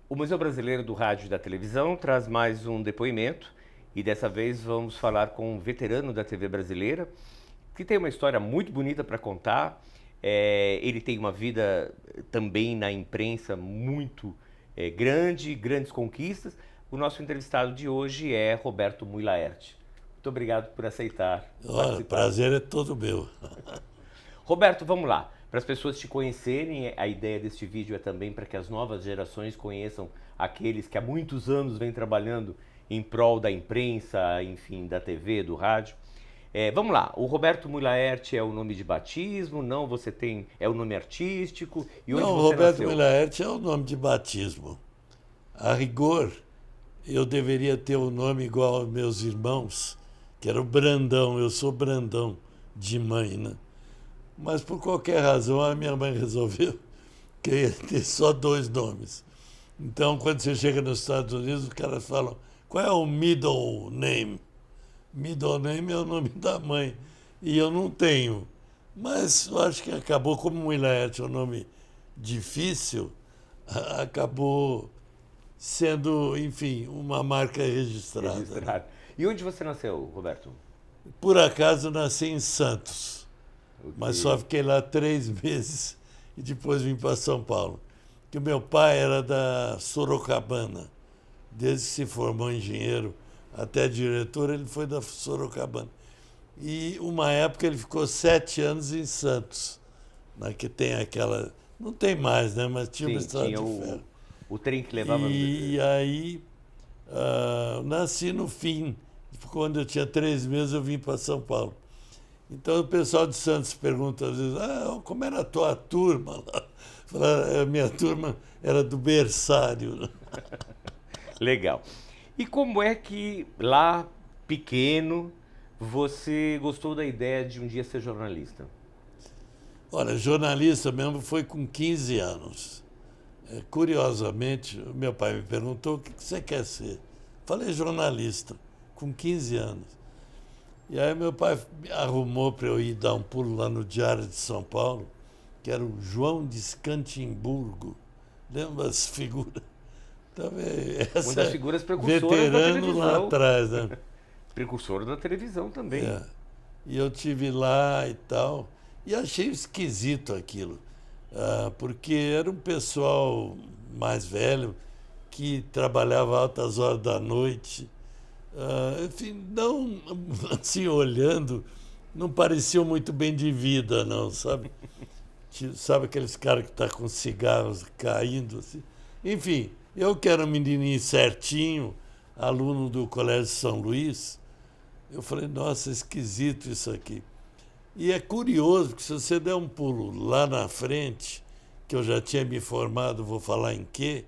O Museu Brasileiro do Rádio e da Televisão traz mais um depoimento e dessa vez vamos falar com um veterano da TV brasileira que tem uma história muito bonita para contar. Ele tem uma vida também na imprensa muito grande, grandes conquistas. O nosso entrevistado de hoje é Roberto Mui Laerte. Muito obrigado por aceitar Olha, participar. prazer é todo meu. Roberto, vamos lá. Para as pessoas te conhecerem, a ideia deste vídeo é também para que as novas gerações conheçam aqueles que há muitos anos vêm trabalhando em prol da imprensa, enfim, da TV, do rádio. Vamos lá, o Roberto Mui Laerte é o nome de batismo? Não, você tem, é o nome artístico? E onde Não, você Roberto nasceu? Milaerte é o nome de batismo. A rigor, eu deveria ter o nome igual aos meus irmãos, que era o Brandão. Eu sou Brandão de mãe, né? Mas por qualquer razão a minha mãe resolveu que eu ia ter só dois nomes. Então, quando você chega nos Estados Unidos, os caras falam: qual é o middle name? Middle name é o nome da mãe. E eu não tenho. Mas eu acho que acabou, como Milaerte é um nome difícil, acabou sendo, enfim, uma marca registrada. Né? Registrado. E onde você nasceu, Roberto? Por acaso nasci em Santos, mas só Ok. fiquei lá 3 meses e depois vim para São Paulo. Que o meu pai era da Sorocabana. Desde que se formou engenheiro até diretor, ele foi da Sorocabana. E uma época ele ficou 7 anos em Santos, né, que tem aquela. Não tem mais, né? Mas tinha uma Sim, estrada tinha de ferro. o trem que levava. E aí nasci no fim. Quando eu tinha 3 meses, eu vim para São Paulo. Então o pessoal de Santos pergunta às vezes: como era a tua turma lá? Fala, a minha turma era do berçário. Né? Legal. E como é que lá, pequeno, você gostou da ideia de um dia ser jornalista? Olha, jornalista mesmo foi com 15 anos. Curiosamente, meu pai me perguntou: o que você quer ser? Falei: jornalista, com 15 anos. E aí meu pai arrumou para eu ir dar um pulo lá no Diário de São Paulo, que era o João de Escantimburgo. Lembra as figuras? Também, Uma essa das é figuras precursoras da veterano lá televisão. atrás, né? Precursor da televisão também. É. E eu tive lá e tal, e achei esquisito aquilo, porque era um pessoal mais velho que trabalhava altas horas da noite. Enfim, não, assim, olhando, não pareciam muito bem de vida, não, sabe? Sabe aqueles caras que estão com cigarros caindo, assim? Enfim, eu que era um menininho certinho, aluno do Colégio São Luís, eu falei: nossa, esquisito isso aqui. E é curioso, porque se você der um pulo lá na frente, que eu já tinha me formado, vou falar em quê,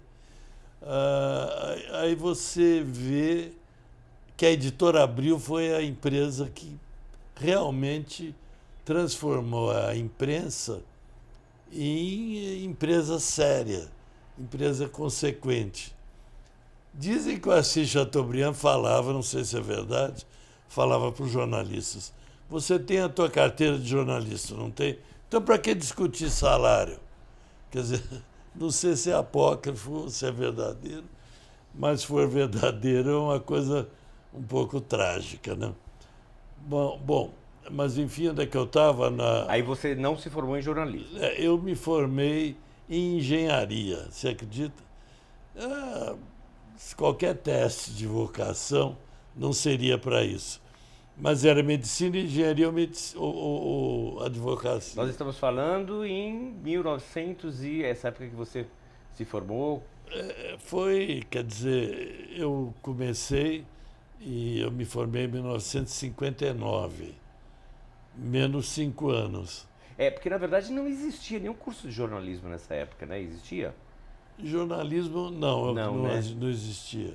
aí você vê que a Editora Abril foi a empresa que realmente transformou a imprensa em empresa séria, empresa consequente. Dizem que o Assis Chateaubriand falava, não sei se é verdade, falava para os jornalistas: você tem a tua carteira de jornalista, não tem? Então para que discutir salário? Quer dizer, não sei se é apócrifo ou se é verdadeiro, mas se for verdadeiro é uma coisa um pouco trágica, né? Bom, mas enfim, onde é que eu estava? Aí você não se formou em jornalismo. Eu me formei em engenharia, você acredita? Ah, qualquer teste de vocação não seria para isso. Mas era medicina, engenharia ou Nós advocacia. estamos falando em 1900 e essa época que você se formou. Foi, quer dizer, eu comecei e eu me formei em 1959, menos 5 anos. Porque na verdade não existia nenhum curso de jornalismo nessa época, né? Existia? Jornalismo, não, Não, né? não existia.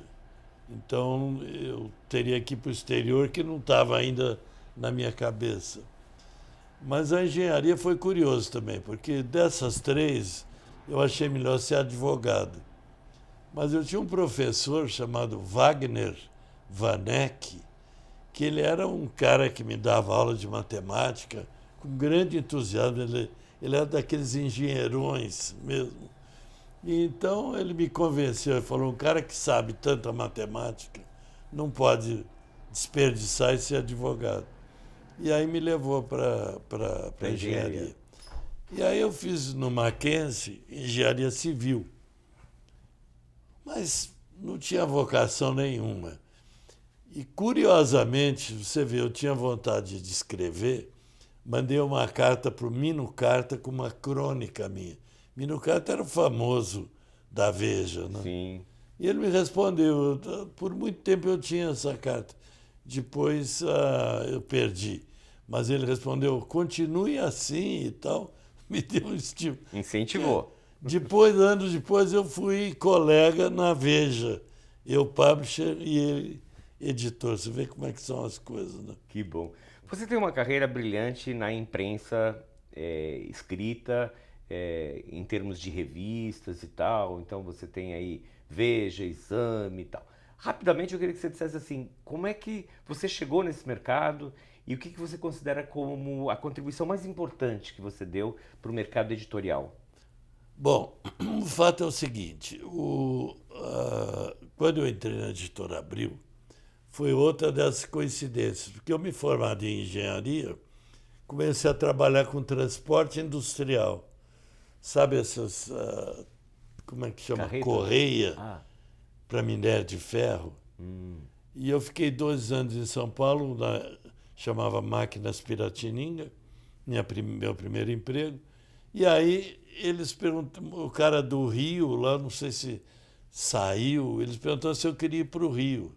Então eu teria que ir para o exterior, que não estava ainda na minha cabeça. Mas a engenharia foi curioso também, porque dessas três eu achei melhor ser advogado. Mas eu tinha um professor chamado Wagner Vanek, que ele era um cara que me dava aula de matemática com grande entusiasmo. Ele era daqueles engenheirões mesmo. Então ele me convenceu, ele falou, um cara que sabe tanta matemática não pode desperdiçar e ser advogado. E aí me levou para Para engenharia. engenharia. E aí eu fiz no Mackenzie engenharia civil, mas não tinha vocação nenhuma. E curiosamente, você vê, eu tinha vontade de escrever, mandei uma carta para o Mino Carta com uma crônica minha. Mino Carta era o famoso da Veja, né? Sim. E ele me respondeu. Por muito tempo eu tinha essa carta. Depois eu perdi. Mas ele respondeu, continue assim e tal. Me deu um estímulo. Incentivou. Depois, anos depois, eu fui colega na Veja. Eu, publisher, e ele, editor. Você vê como é que são as coisas, né? Que bom. Você tem uma carreira brilhante na imprensa escrita, em termos de revistas e tal. Então você tem aí Veja, Exame e tal. Rapidamente eu queria que você dissesse assim, como é que você chegou nesse mercado e o que que você considera como a contribuição mais importante que você deu para o mercado editorial? Bom, o fato é o seguinte: quando eu entrei na editora Abril, foi outra das coincidências, porque eu me formado em engenharia, comecei a trabalhar com transporte industrial. Sabe essas, como é que chama? Carretas? Correia Ah, para minério de ferro. E eu fiquei 2 anos em São Paulo, chamava Máquinas Piratininga, meu primeiro emprego. E aí eles perguntam, o cara do Rio, lá, não sei se saiu, eles perguntaram se eu queria ir para o Rio.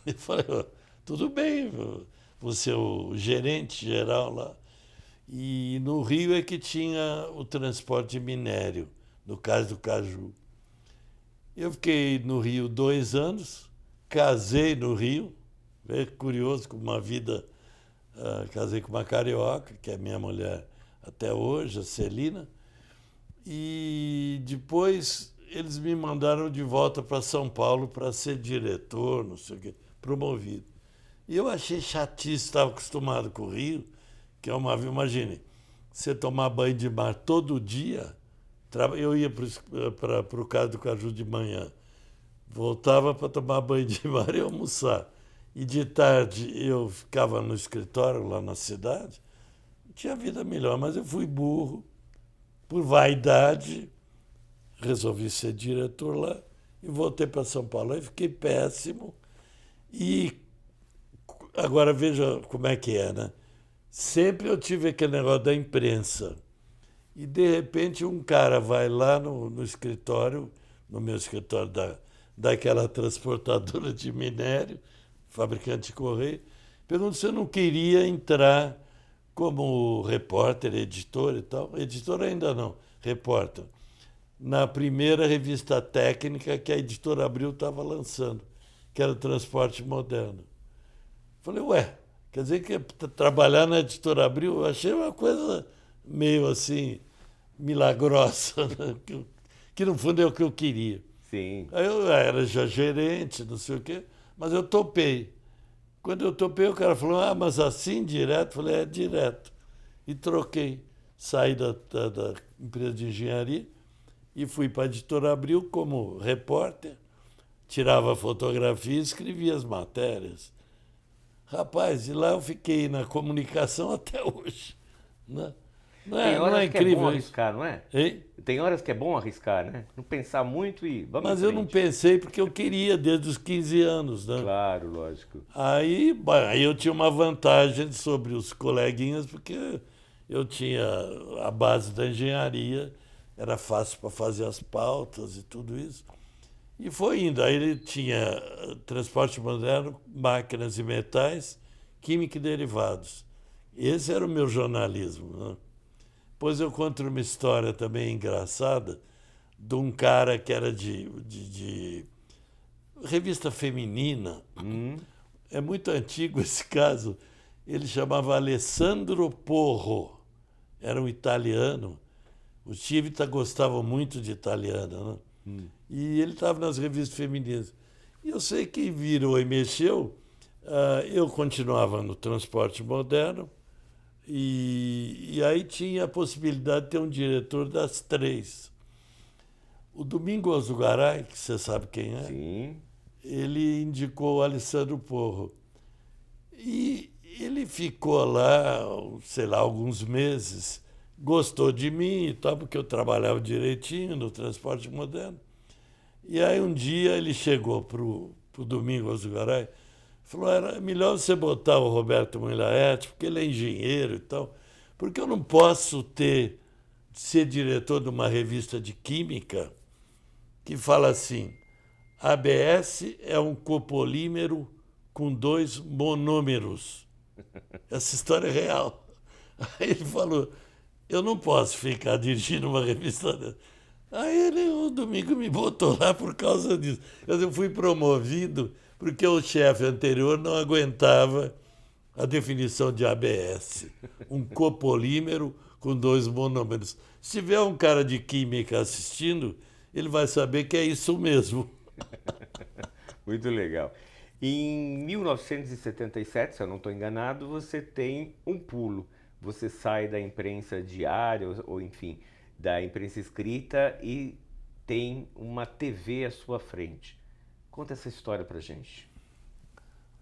Eu falei, "Ó, tudo bem, você é o gerente geral lá." E no Rio é que tinha o transporte de minério, no caso do Caju. Eu fiquei no Rio 2 anos, casei no Rio, é curioso, com uma vida. Casei com uma carioca, que é minha mulher até hoje, a Celina. E depois eles me mandaram de volta para São Paulo para ser diretor, não sei o quê, promovido. E eu achei chatíssimo, estava acostumado com o Rio, que é uma. Imagine, você tomar banho de mar todo dia. Eu ia para o Cais do Caju de manhã, voltava para tomar banho de mar e almoçar. E de tarde eu ficava no escritório lá na cidade. Tinha vida melhor, mas eu fui burro. Por vaidade, resolvi ser diretor lá e voltei para São Paulo. Aí fiquei péssimo. E agora veja como é que é, né? Sempre eu tive aquele negócio da imprensa. E, de repente, um cara vai lá no escritório, no meu escritório daquela transportadora de minério, fabricante de correio, pergunta se eu não queria entrar como repórter, editor e tal. Editor ainda não, repórter. Na primeira revista técnica que a editora Abril estava lançando, que era o Transporte Moderno. Falei, ué, quer dizer que trabalhar na editora Abril, eu achei uma coisa meio assim, milagrosa, né? Que no fundo é o que eu queria. sim. Aí eu era já gerente, não sei o quê, mas eu topei. Quando eu topei, o cara falou, mas assim direto? Eu falei, é direto. E troquei. Saí da empresa de engenharia e fui para a editora Abril como repórter, tirava fotografia e escrevia as matérias. Rapaz, e lá eu fiquei na comunicação até hoje. Né? Tem Não é horas que é bom incrível isso? arriscar, não é? Hein? Tem horas que é bom arriscar, né? Não pensar muito e vamos em Mas eu não frente. pensei porque eu queria desde os 15 anos. Né? Claro, lógico. Aí eu tinha uma vantagem sobre os coleguinhas, porque eu tinha a base da engenharia, era fácil para fazer as pautas e tudo isso. E foi indo. Aí ele tinha transporte moderno, máquinas e metais, química e derivados. Esse era o meu jornalismo. Né? Depois eu conto uma história também engraçada de um cara que era de revista feminina. É muito antigo esse caso. Ele chamava Alessandro Porro. Era um italiano. Os Civita gostavam muito de italiano, né? E ele estava nas revistas femininas. E eu sei que virou e mexeu. Eu continuava no transporte moderno. E aí tinha a possibilidade de ter um diretor das três. O Domingos Azugaray, que você sabe quem é, Sim. ele indicou o Alessandro Porro. E ele ficou lá, sei lá, alguns meses, gostou de mim e tal, porque eu trabalhava direitinho no transporte moderno. E aí um dia ele chegou pro Domingos Azugaray, falou, era melhor você botar o Roberto Milaete, porque ele é engenheiro e tal, porque eu não posso ser diretor de uma revista de química que fala assim, ABS é um copolímero com 2 monômeros. Essa história é real. Aí ele falou, eu não posso ficar dirigindo uma revista dessa. Aí ele, o Domingo me botou lá por causa disso. Eu fui promovido porque o chefe anterior não aguentava a definição de ABS. Um copolímero com 2 monômeros. Se tiver um cara de química assistindo, ele vai saber que é isso mesmo. Muito legal. Em 1977, se eu não estou enganado, você tem um pulo. Você sai da imprensa diária, ou enfim, da imprensa escrita e tem uma TV à sua frente. Conta essa história pra gente.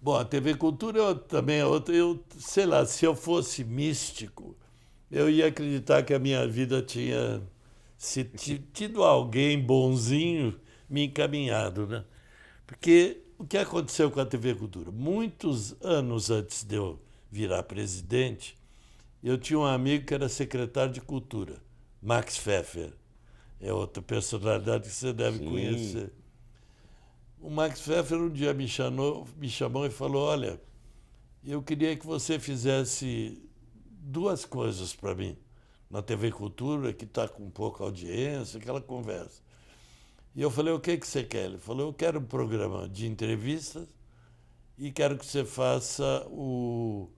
Bom, a TV Cultura também é outra. Eu, sei lá, se eu fosse místico, eu ia acreditar que a minha vida tinha tido alguém bonzinho me encaminhado, né? Porque o que aconteceu com a TV Cultura? Muitos anos antes de eu virar presidente, eu tinha um amigo que era secretário de Cultura, Max Pfeffer. É outra personalidade que você deve Sim. conhecer. O Max Pfeffer um dia me chamou e falou, olha, eu queria que você fizesse 2 coisas para mim na TV Cultura, que está com pouca audiência, aquela conversa. E eu falei, o que você quer? Ele falou, eu quero um programa de entrevistas e quero que você faça o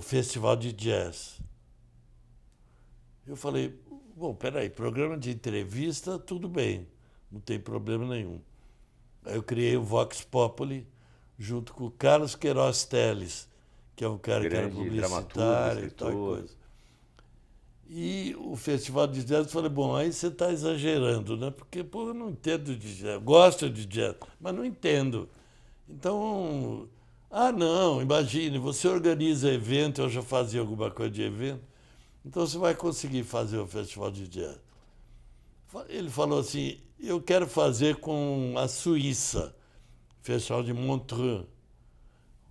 festival de jazz. Eu falei, bom, peraí, programa de entrevista, tudo bem, não tem problema nenhum. Aí eu criei o Vox Populi junto com o Carlos Queiroz Teles, que é um cara que era Grande dramaturgo, publicitário e tal e escritor. coisa. E o festival de jazz, eu falei, bom, aí você está exagerando, né? Porque, pô, eu não entendo de jazz. Gosto de jazz, mas não entendo. Então, não, imagine, você organiza evento, eu já fazia alguma coisa de evento, então você vai conseguir fazer o festival de jazz. Ele falou assim, eu quero fazer com a Suíça, festival de Montreux.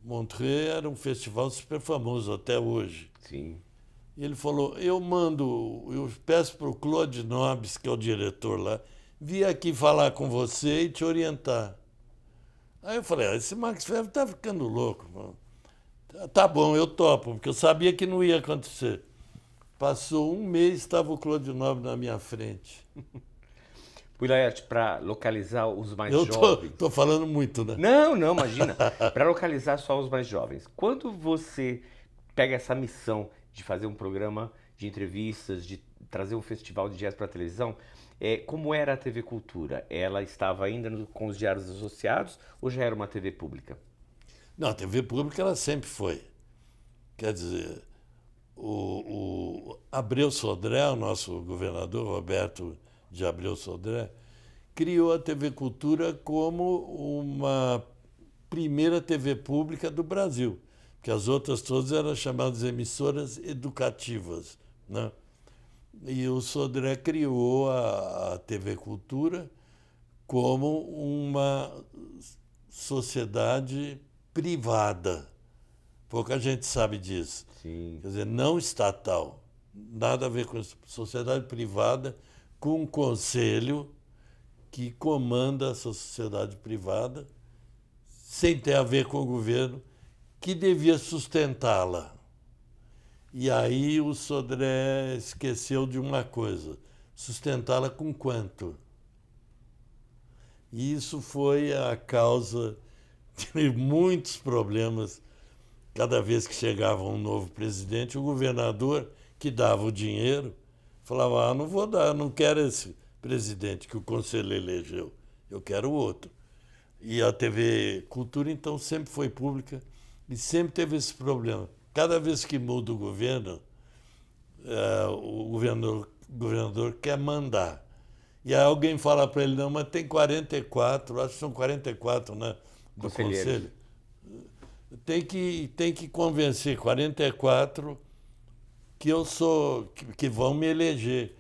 Montreux era um festival super famoso até hoje. Sim. E ele falou, eu peço para o Claude Nobis, que é o diretor lá, vir aqui falar com você e te orientar. Aí eu falei, esse Max Pfeffer tá ficando louco. Mano. Tá bom, eu topo, porque eu sabia que não ia acontecer. Passou um mês, estava o Claude Nobis na minha frente. Wilayat, para localizar os mais Eu jovens. tô falando muito, né? Não, não, imagina. Para localizar só os mais jovens. Quando você pega essa missão de fazer um programa de entrevistas, de trazer um festival de jazz para a televisão, como era a TV Cultura? Ela estava ainda com os diários associados ou já era uma TV pública? Não, a TV pública ela sempre foi. Quer dizer, o Abreu Sodré, o nosso governador, Roberto de Abreu Sodré, criou a TV Cultura como uma primeira TV pública do Brasil, porque as outras todas eram chamadas emissoras educativas, né? E o Sodré criou a TV Cultura como uma sociedade privada. Pouca gente sabe disso. Sim. Quer dizer, não estatal. Nada a ver com isso. Sociedade privada com um conselho que comanda essa sociedade privada, sem ter a ver com o governo, que devia sustentá-la. E aí o Sodré esqueceu de uma coisa: sustentá-la com quanto? E isso foi a causa de muitos problemas. Cada vez que chegava um novo presidente, o governador que dava o dinheiro falava, não vou dar, não quero esse presidente que o conselho elegeu, eu quero outro. E a TV Cultura, então, sempre foi pública e sempre teve esse problema. Cada vez que muda o governo, o governador quer mandar. E aí alguém fala para ele, não, mas tem 44, acho que são 44, né, do Conselheiros. conselho. Tem que convencer 44 que eu sou, que vão me eleger.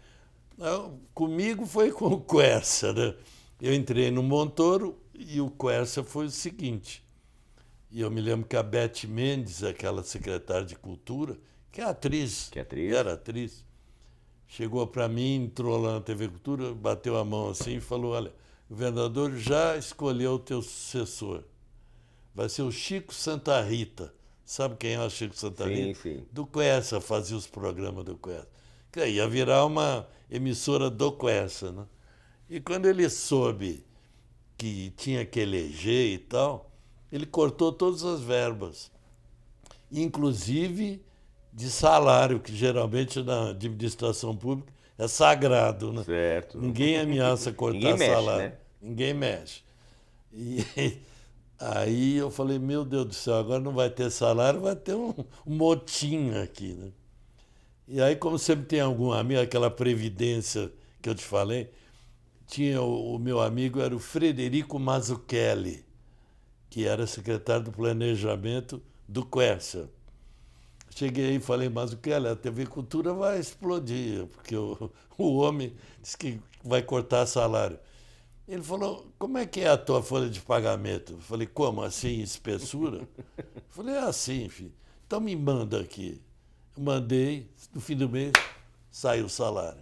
Comigo foi com o Quercia, né? Eu entrei no Montoro e o Quercia foi o seguinte. E eu me lembro que a Beth Mendes, aquela secretária de Cultura, que é atriz, Que atriz? era atriz, chegou para mim, entrou lá na TV Cultura, bateu a mão assim e falou, olha, o governador já escolheu o teu sucessor. Vai ser o Chico Santa Rita. Sabe quem é o Chico Santa Sim, Rita? sim. Do Quercia, fazia os programas do Quercia. Que ia virar uma emissora do Quercia, né? E quando ele soube que tinha que eleger e tal, ele cortou todas as verbas, inclusive de salário, que geralmente na administração pública é sagrado, né? Certo. Ninguém ameaça Ninguém cortar mexe, salário. né? Ninguém mexe. E aí eu falei, meu Deus do céu, agora não vai ter salário, vai ter um motim aqui, né? E aí, como sempre tem algum amigo, aquela previdência que eu te falei, tinha o meu amigo, era o Frederico Mazzucchelli, que era secretário do Planejamento do Quercia. Cheguei aí e falei, Mazzucchelli, a TV Cultura vai explodir, porque o homem disse que vai cortar salário. Ele falou, como é que é a tua folha de pagamento? Eu falei, como assim, espessura? Eu falei, é assim, filho. Então me manda aqui. Eu mandei, no fim do mês, saiu o salário.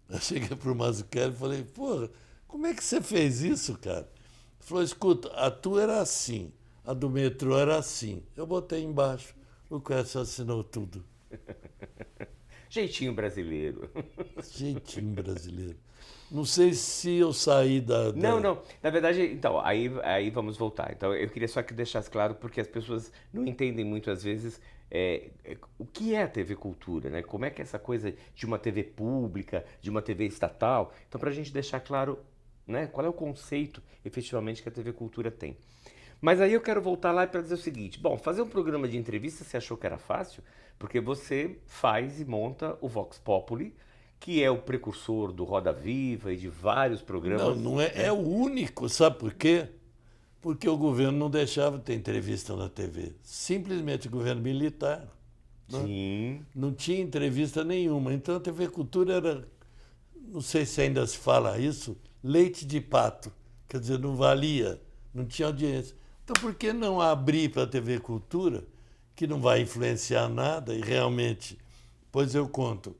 Eu cheguei para o Mazzucchelli e falei, porra, como é que você fez isso, cara? Ele falou, escuta, a tua era assim, a do metrô era assim. Eu botei embaixo, o Quercia assinou tudo. Jeitinho brasileiro. Jeitinho brasileiro. Não sei se eu saí Não, não. Na verdade, então, aí vamos voltar. Então, eu queria só que deixasse claro, porque as pessoas não entendem muito, às vezes, o que é a TV Cultura, né? Como é que é essa coisa de uma TV pública, de uma TV estatal. Então, para a gente deixar claro, né, qual é o conceito, efetivamente, que a TV Cultura tem. Mas aí eu quero voltar lá para dizer o seguinte: bom, fazer um programa de entrevista você achou que era fácil? Porque você faz e monta o Vox Populi, que é o precursor do Roda Viva e de vários Não, programas, não é, é né? o único, sabe por quê? Porque o governo não deixava ter entrevista na TV. Simplesmente o governo militar, né? Sim, Não tinha entrevista nenhuma. Então a TV Cultura era, não sei se ainda se fala isso, leite de pato. Quer dizer, não valia, não tinha audiência. Então por que não abrir para a TV Cultura, que não vai influenciar nada e realmente, pois eu conto,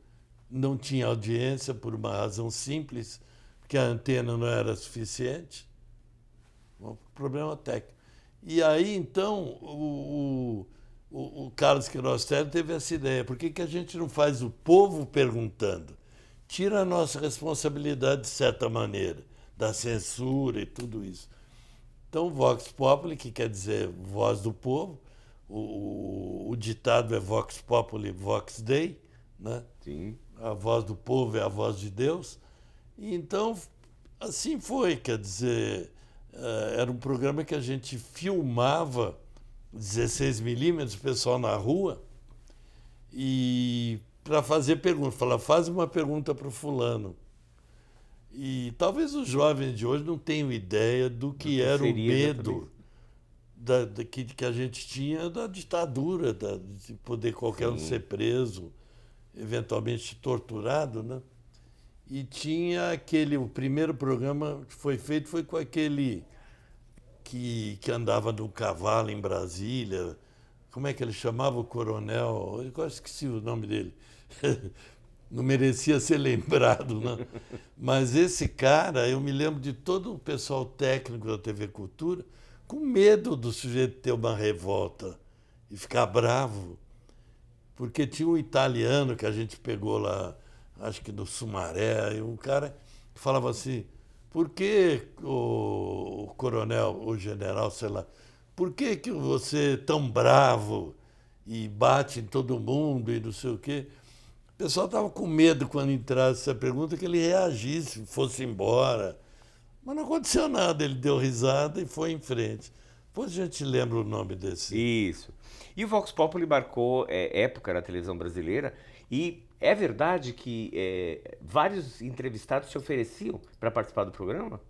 não tinha audiência por uma razão simples, porque a antena não era suficiente. Um problema técnico. E aí, então, o Carlos Queiroz Telles teve essa ideia. Por que a gente não faz o povo perguntando? Tira a nossa responsabilidade, de certa maneira, da censura e tudo isso. Então, Vox Populi, que quer dizer voz do povo, o ditado é Vox Populi, Vox Dei, né? sim. A voz do povo é a voz de Deus. E então, assim foi, quer dizer, era um programa que a gente filmava 16 mm, o pessoal na rua, e para fazer perguntas, falar, faz uma pergunta para o fulano. E talvez os jovens de hoje não tenham ideia do Do que que era o seria exatamente. medo que a gente tinha da ditadura, de poder qualquer um Sim. ser preso, eventualmente torturado, né? E tinha aquele, o primeiro programa que foi feito foi com aquele que andava no cavalo em Brasília. Como é que ele chamava o coronel? Eu quase esqueci o nome dele. Não merecia ser lembrado, né? Mas esse cara, eu me lembro de todo o pessoal técnico da TV Cultura com medo do sujeito ter uma revolta e ficar bravo. Porque tinha um italiano que a gente pegou lá, acho que no Sumaré, e um cara que falava assim, por que o coronel, o general, sei lá, por que você é tão bravo e bate em todo mundo e não sei o quê? O pessoal estava com medo quando entrasse essa pergunta que ele reagisse, fosse embora. Mas não aconteceu nada, ele deu risada e foi em frente. Depois a gente lembra o nome desse. Isso. E o Vox Populi marcou época na televisão brasileira e É verdade que vários entrevistados se ofereciam para participar do programa?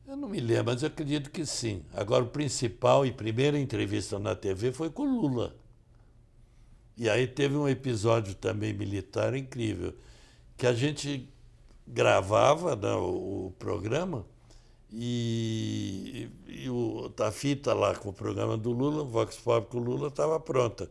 Eu não me lembro, mas eu acredito que sim. Agora, o principal e primeira entrevista na TV foi com o Lula. E aí teve um episódio também militar incrível, que a gente gravava, né, o programa e a fita lá com o programa do Lula, o Vox Pop com o Lula, estava pronta.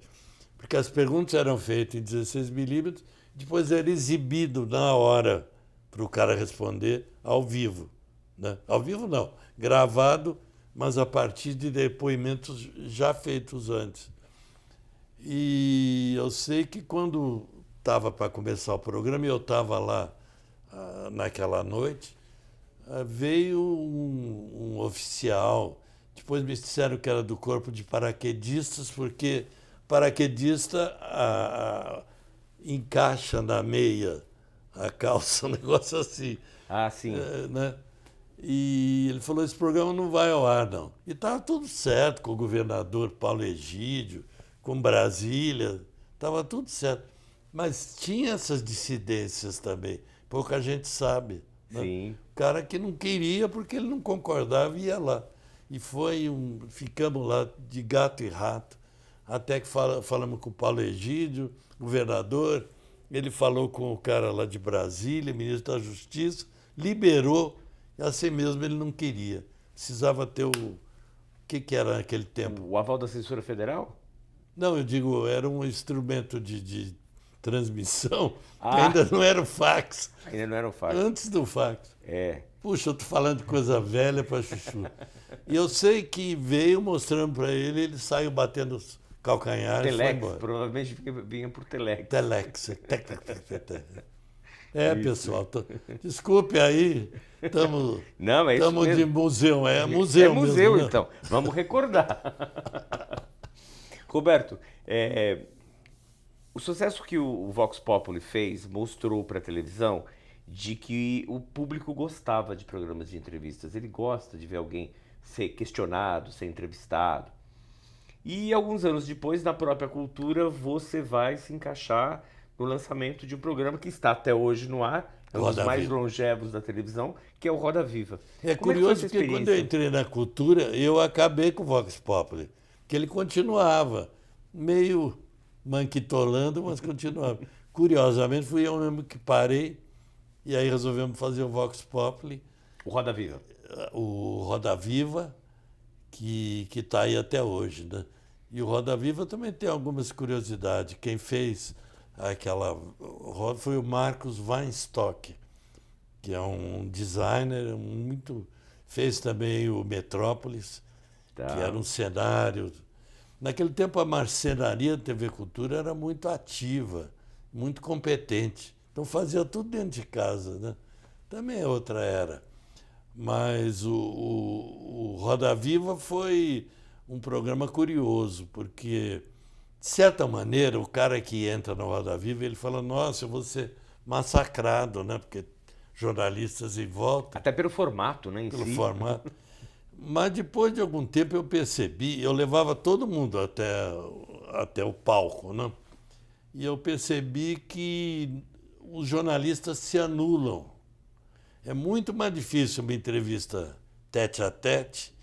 Porque as perguntas eram feitas em 16 milímetros, depois era exibido na hora para o cara responder ao vivo. Né? Ao vivo não, gravado, mas a partir de depoimentos já feitos antes. E eu sei que quando estava para começar o programa, e eu estava lá naquela noite, veio um oficial. Depois me disseram que era do corpo de paraquedistas, porque paraquedista encaixa na meia a calça, um negócio assim. Ah, sim. Né? E ele falou, esse programa não vai ao ar, não. E estava tudo certo com o governador Paulo Egídio, com Brasília, estava tudo certo. Mas tinha essas dissidências também, pouca gente sabe. Né? Sim. O cara que não queria porque ele não concordava e ia lá. E ficamos lá de gato e rato, até que falamos com o Paulo Egídio, governador, ele falou com o cara lá de Brasília, ministro da Justiça, liberou, e assim mesmo ele não queria. Precisava ter o que era naquele tempo? O aval da censura federal? Não, eu digo, era um instrumento de transmissão, que ainda não era o fax. Ainda não era um fax. Antes do fax. É. Puxa, eu tô falando de coisa velha para chuchu. E eu sei que veio mostrando para ele, ele saiu batendo os calcanhares e foi Telex, embora. provavelmente vinha por Telex. Telex. Pessoal, desculpe aí, estamos Não, é isso de mesmo. museu, é É museu museu, mesmo, né? então. Vamos recordar. Roberto, o sucesso que o Vox Populi fez mostrou para a televisão de que o público gostava de programas de entrevistas. Ele gosta de ver alguém ser questionado, ser entrevistado. E alguns anos depois, na própria cultura, você vai se encaixar no lançamento de um programa que está até hoje no ar, é um dos Roda mais Viva. longevos da televisão, que é o Roda Viva. É Como que foi curioso essa porque quando eu experiência? entrei na cultura, eu acabei com o Vox Populi, que ele continuava, meio manquitolando, mas continuava. Curiosamente, fui eu mesmo que parei, e aí resolvemos fazer o Vox Populi, O Roda Viva. o Roda Viva, que está aí até hoje. Né? E o Roda Viva também tem algumas curiosidades. Quem fez aquela roda foi o Marcos Weinstock, que é um designer muito. Fez também o Metrópolis, Tá. que era um cenário. Naquele tempo a marcenaria da TV Cultura era muito ativa, muito competente. Então fazia tudo dentro de casa. Né? Também é outra era. Mas o Roda Viva foi um programa curioso, porque, de certa maneira, o cara que entra no Roda Viva, ele fala, nossa, eu vou ser massacrado, né? Porque jornalistas em volta, Até pelo formato, né, em pelo si. formato. Mas depois de algum tempo eu percebi, eu levava todo mundo até o palco, né? E eu percebi que os jornalistas se anulam. É muito mais difícil uma entrevista tete a tete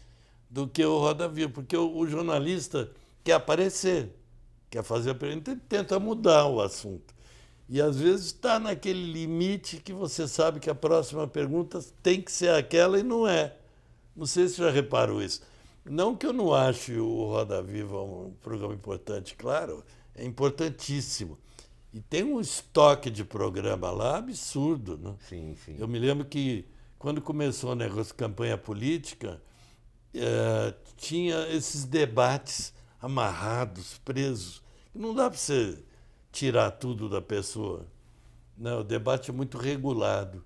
do que o Roda Viva, porque o jornalista quer aparecer, quer fazer a pergunta e tenta mudar o assunto. E às vezes está naquele limite que você sabe que a próxima pergunta tem que ser aquela e não é. Não sei se você já reparou isso. Não que eu não ache o Roda Viva um programa importante, claro, é importantíssimo. E tem um estoque de programa lá absurdo, né? Sim, sim. Eu me lembro que quando começou o negócio de campanha política, tinha esses debates amarrados, presos. Não dá para você tirar tudo da pessoa. Não, o debate é muito regulado.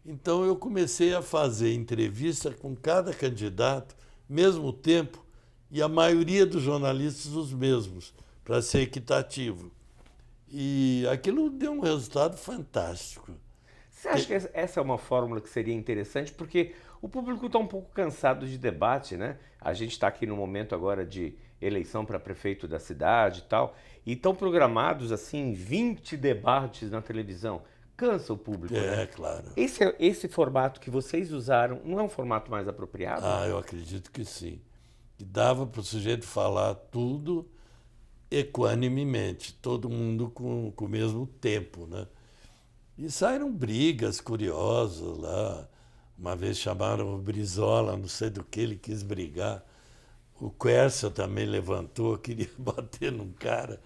Então eu comecei a fazer entrevista com cada candidato, mesmo tempo, e a maioria dos jornalistas os mesmos, para ser equitativo. E aquilo deu um resultado fantástico. Você acha que essa é uma fórmula que seria interessante? Porque o público está um pouco cansado de debate, né? A gente está aqui no momento agora de eleição para prefeito da cidade e tal, e estão programados assim 20 debates na televisão. Cansa o público, né? É, claro. Esse formato que vocês usaram não é um formato mais apropriado? Ah, eu acredito que sim. Que dava para o sujeito falar tudo equanimemente, todo mundo com o mesmo tempo, né? E saíram brigas curiosas lá. Uma vez chamaram o Brizola, não sei do que, ele quis brigar. O Quércia também levantou, queria bater num cara.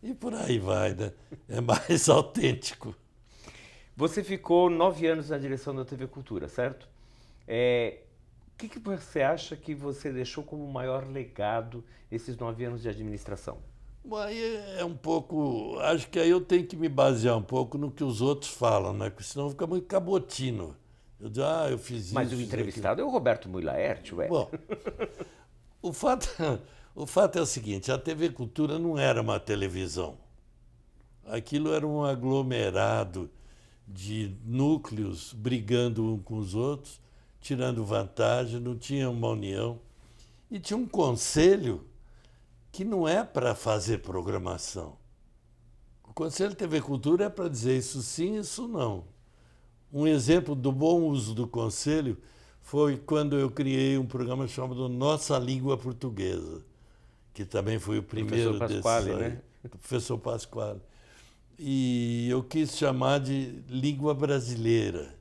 E por aí vai, né? É mais autêntico. Você ficou 9 anos na direção da TV Cultura, certo? O que você acha que você deixou como maior legado nesses 9 anos de administração? Bom, aí é um pouco. Acho que aí eu tenho que me basear um pouco no que os outros falam, né? Porque senão fica muito cabotino. Eu digo, eu fiz Mas isso, o fiz aquilo. entrevistado é o Roberto Muilaert, ué. Bom, o fato, o fato é o seguinte: a TV Cultura não era uma televisão. Aquilo era um aglomerado de núcleos brigando um com os outros, tirando vantagem, não tinha uma união. E tinha um conselho que não é para fazer programação. O Conselho de TV Cultura é para dizer isso sim, isso não. Um exemplo do bom uso do conselho foi quando eu criei um programa chamado Nossa Língua Portuguesa, que também foi o Professor primeiro desses Pasquale, aí, né? do professor Pasquale. E eu quis chamar de Língua Brasileira.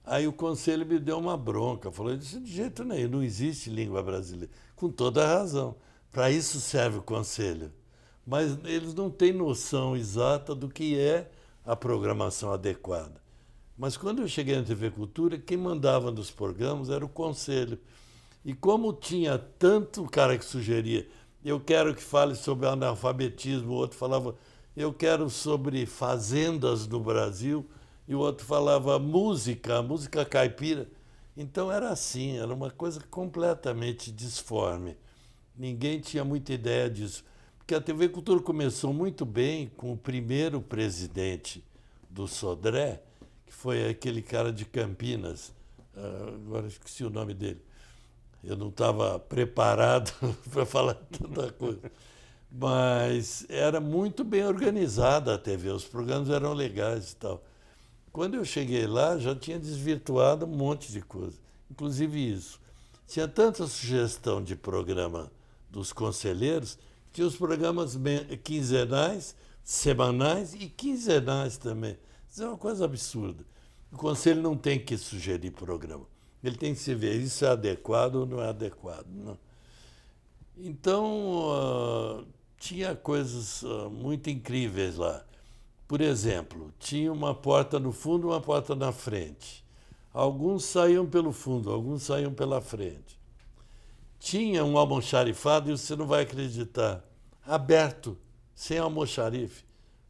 Aí o conselho me deu uma bronca, falou, eu disse, de jeito nenhum, não existe língua brasileira. Com toda a razão. Para isso serve o conselho. Mas eles não têm noção exata do que é a programação adequada. Mas quando eu cheguei na TV Cultura, quem mandava nos programas era o conselho. E como tinha tanto cara que sugeria, eu quero que fale sobre analfabetismo, o outro falava, eu quero sobre fazendas no Brasil, e o outro falava música caipira. Então era assim, era uma coisa completamente disforme. Ninguém tinha muita ideia disso. Porque a TV Cultura começou muito bem com o primeiro presidente do Sodré, que foi aquele cara de Campinas. Agora esqueci o nome dele. Eu não estava preparado para falar tanta coisa. Mas era muito bem organizada a TV, os programas eram legais e tal. Quando eu cheguei lá, já tinha desvirtuado um monte de coisa, inclusive isso. Tinha tanta sugestão de programa dos conselheiros, que tinha os programas quinzenais, semanais e quinzenais também. Isso é uma coisa absurda. O conselho não tem que sugerir programa. Ele tem que se ver isso é adequado ou não é adequado. Não. Então, tinha coisas muito incríveis lá. Por exemplo, tinha uma porta no fundo e uma porta na frente. Alguns saíam pelo fundo, alguns saíam pela frente. Tinha um almoxarifado, e você não vai acreditar, aberto, sem almoxarife.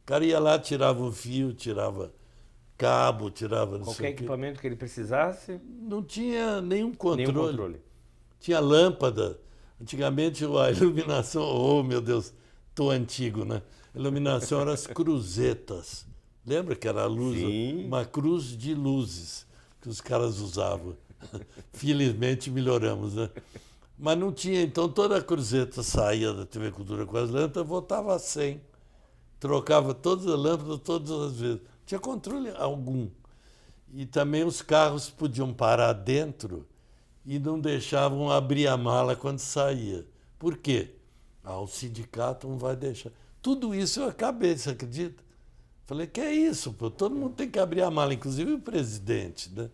O cara ia lá, tirava um fio, tirava cabo, tirava não Qualquer sei o quê. equipamento que ele precisasse, Não tinha nenhum nenhum controle. controle. Tinha lâmpada. Antigamente a iluminação, oh meu Deus, tô antigo, né? A iluminação eram as cruzetas. Lembra que era a luz, Sim. uma cruz de luzes que os caras usavam. Felizmente melhoramos, né? Mas não tinha, então toda a cruzeta saía da TV Cultura com as lâmpadas, voltava a 100. Trocava todas as lâmpadas todas as vezes. Não tinha controle algum. E também os carros podiam parar dentro e não deixavam abrir a mala quando saía. Por quê? O sindicato não vai deixar. Tudo isso eu acabei, você acredita? Falei, que é isso, pô? Todo mundo tem que abrir a mala, inclusive o presidente, né?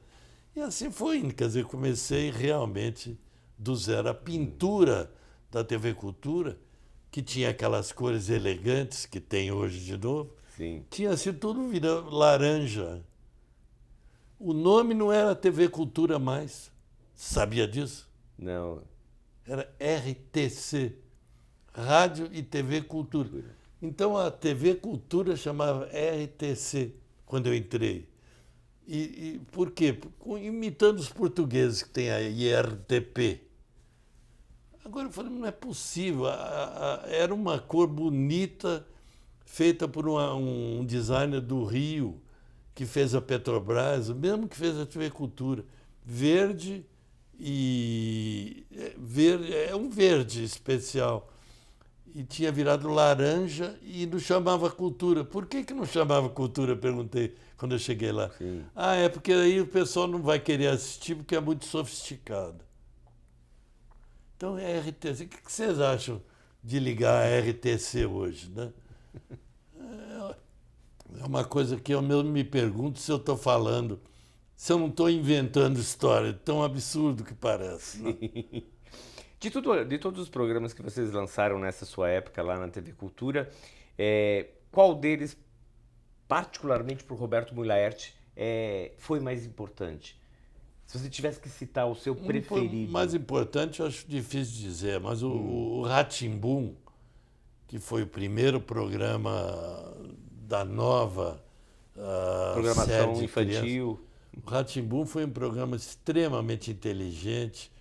E assim foi indo. Quer dizer, comecei realmente do zero. A pintura da TV Cultura, que tinha aquelas cores elegantes que tem hoje de novo, Sim. tinha assim tudo virando laranja. O nome não era TV Cultura mais. Sabia disso? Não. Era RTC, Rádio e TV Cultura. Então a TV Cultura chamava RTC quando eu entrei. E por quê? Imitando os portugueses que tem a IRTP. Agora eu falei, não é possível. Era uma cor bonita, feita por um designer do Rio, que fez a Petrobras, o mesmo que fez a TV Cultura. Verde é um verde especial. E tinha virado laranja e não chamava cultura. Por que não chamava cultura? Perguntei quando eu cheguei lá. Sim. Ah, é porque aí o pessoal não vai querer assistir porque é muito sofisticado. Então, RTC, o que vocês acham de ligar a RTC hoje, né? É uma coisa que eu mesmo me pergunto se eu estou falando, se eu não estou inventando história, tão absurdo que parece. Né? De todos os programas que vocês lançaram nessa sua época lá na TV Cultura, qual deles, particularmente para o Roberto Muilaert, foi mais importante? Se você tivesse que citar o seu preferido. O mais importante eu acho difícil de dizer, mas o Rá-Tim-Bum, que foi o primeiro programa da nova Programação série infantil. O Rá-Tim-Bum foi um programa extremamente inteligente,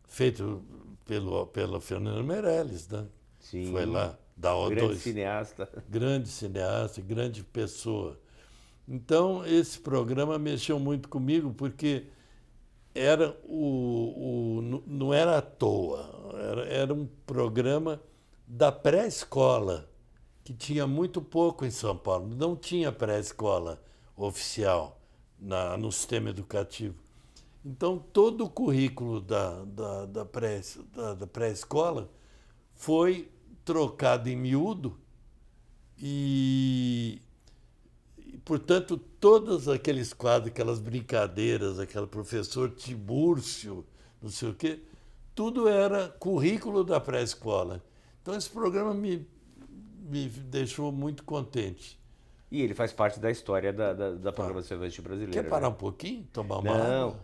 feito pelo Fernando Meirelles, né? Sim. Foi lá da O2. Grande cineasta. Grande cineasta, grande pessoa. Então, esse programa mexeu muito comigo, porque não era à toa, era um programa da pré-escola, que tinha muito pouco em São Paulo. Não tinha pré-escola oficial no sistema educativo. Então, todo o currículo da pré-escola foi trocado em miúdo e, portanto, todos aqueles quadros, aquelas brincadeiras, aquele professor Tibúrcio, não sei o quê, tudo era currículo da pré-escola. Então, esse programa me deixou muito contente. E ele faz parte da história da programação infantil brasileira. Quer parar um pouquinho? Tomar uma Não, água?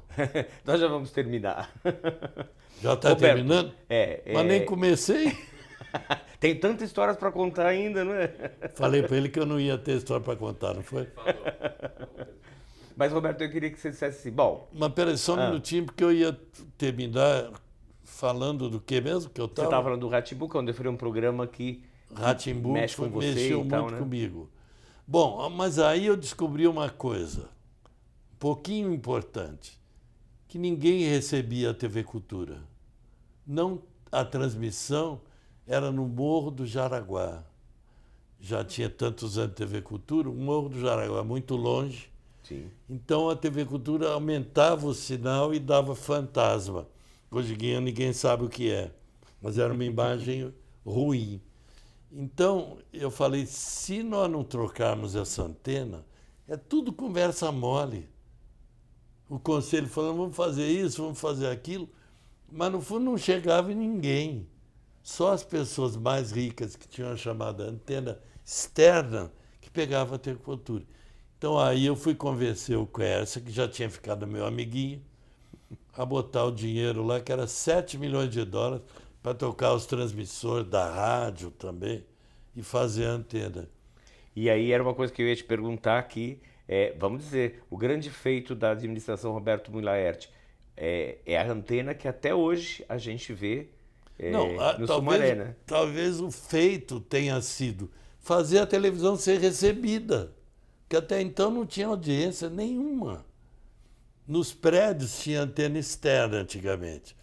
Nós já vamos terminar. Já está terminando? Mas nem comecei. Tem tantas histórias para contar ainda, não é? Falei para ele que eu não ia ter história para contar, não foi? Mas, Roberto, eu queria que você dissesse assim, bom... Mas peraí, só um minutinho, porque eu ia terminar falando do que mesmo que eu estava? Você estava falando do Rá-Tim-Bum, quando foi um programa que Rá-Tim-Bum mexe com você mexeu e tal, muito né? comigo. Bom, mas aí eu descobri uma coisa, um pouquinho importante, que ninguém recebia a TV Cultura. Não, a transmissão era no Morro do Jaraguá. Já tinha tantos anos de TV Cultura, o Morro do Jaraguá muito longe. Sim. Então a TV Cultura aumentava o sinal e dava fantasma. Hoje em dia ninguém sabe o que é, mas era uma imagem ruim. Então eu falei, se nós não trocarmos essa antena, é tudo conversa mole. O conselho falando, vamos fazer isso, vamos fazer aquilo, mas no fundo não chegava em ninguém. Só as pessoas mais ricas que tinham a chamada antena externa que pegavam a TV Cultura. Então aí eu fui convencer o Quercia, que já tinha ficado meu amiguinho, a botar o dinheiro lá, que era 7 milhões de dólares, para tocar os transmissores da rádio também e fazer a antena. E aí era uma coisa que eu ia te perguntar aqui, vamos dizer, o grande feito da administração Roberto Muilaert é a antena que até hoje a gente vê no Sumaré, né? Talvez o feito tenha sido fazer a televisão ser recebida, que até então não tinha audiência nenhuma. Nos prédios tinha antena externa antigamente.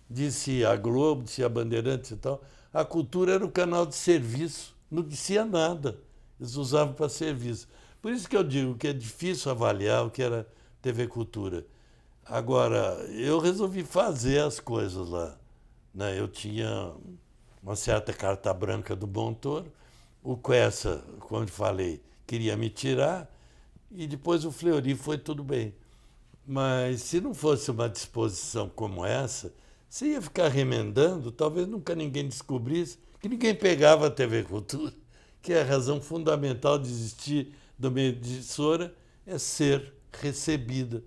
Disse a Globo, disse a Bandeirantes e tal. A Cultura era o canal de serviço, não dizia nada. Eles usavam para serviço. Por isso que eu digo que é difícil avaliar o que era TV Cultura. Agora, eu resolvi fazer as coisas lá. Né? Eu tinha uma certa carta branca do Montoro. O Quercia, como eu falei, queria me tirar. E depois o Fleury foi tudo bem. Mas se não fosse uma disposição como essa, você ia ficar remendando, talvez nunca ninguém descobrisse que ninguém pegava a TV Cultura, que é a razão fundamental de existir de uma emissora é ser recebida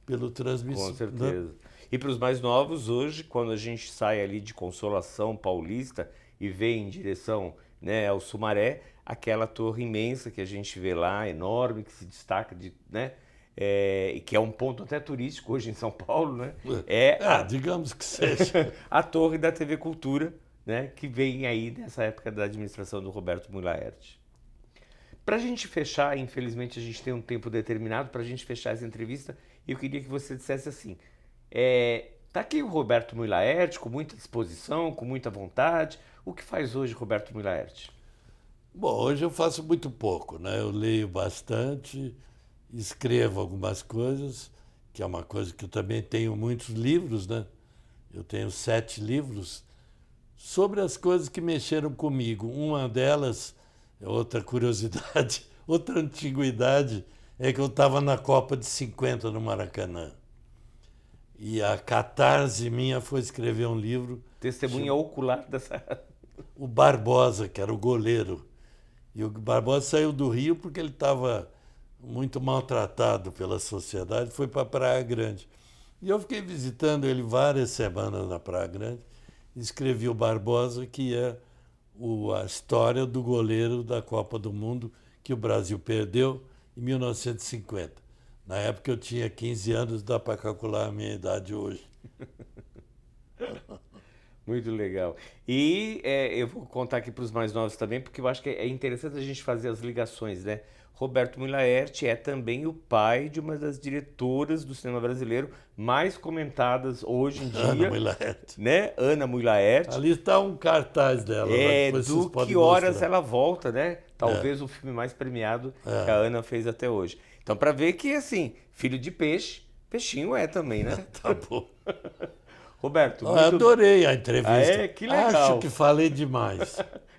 pelo transmissor. Com certeza. Né? E para os mais novos, hoje, quando a gente sai ali de Consolação Paulista e vem em direção, né, ao Sumaré, aquela torre imensa que a gente vê lá, enorme, que se destaca, né? E que é um ponto até turístico hoje em São Paulo, né? Digamos que seja. A torre da TV Cultura, né? Que vem aí nessa época da administração do Roberto Muilaert. Para a gente fechar, infelizmente a gente tem um tempo determinado para a gente fechar essa entrevista, e eu queria que você dissesse assim, tá aqui o Roberto Muy Laerte, com muita disposição, com muita vontade. O que faz hoje Roberto Muy Laerte? Bom, hoje eu faço muito pouco, né? Eu leio bastante, escrevo algumas coisas, que é uma coisa que eu também tenho muitos livros, né? Eu tenho 7 livros sobre as coisas que mexeram comigo. Uma delas, outra curiosidade, outra antiguidade, é que eu estava na Copa de 50 no Maracanã. E a catarse minha foi escrever um livro. Testemunha ocular dessa. O Barbosa, que era o goleiro. E o Barbosa saiu do Rio porque ele estava muito maltratado pela sociedade, foi para Praia Grande. E eu fiquei visitando ele várias semanas na Praia Grande e escrevi o Barbosa, que é a história do goleiro da Copa do Mundo que o Brasil perdeu em 1950. Na época eu tinha 15 anos, dá para calcular a minha idade hoje. Muito legal. E eu vou contar aqui para os mais novos também, porque eu acho que é interessante a gente fazer as ligações, né? Roberto Muy Laerte é também o pai de uma das diretoras do cinema brasileiro mais comentadas hoje em Ana dia, Muy Laerte. né? Ana Muy Laerte. Ali está um cartaz dela, lá depois vocês Do podem Que Horas mostrar. Ela Volta, né? Talvez o filme mais premiado que a Ana fez até hoje. Então, para ver que, assim, filho de peixe, peixinho é também, né? Tá bom. Roberto, Eu adorei a entrevista. Que legal. Acho que falei demais.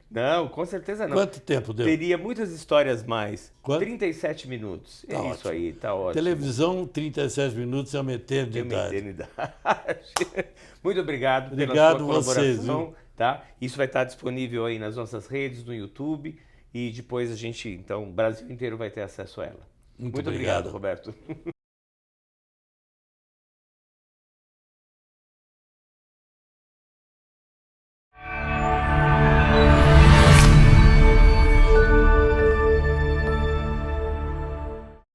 Não, com certeza não. Quanto tempo deu? Teria muitas histórias mais. Quanto? 37 minutos. Tá isso ótimo. aí, tá ótimo. Televisão, 37 minutos é uma Tem uma eternidade. eternidade. Muito obrigado pela Obrigado sua vocês, colaboração, viu? tá? Isso vai estar disponível aí nas nossas redes, no YouTube, e depois a gente, então, o Brasil inteiro vai ter acesso a ela. Muito obrigado, obrigado. Roberto.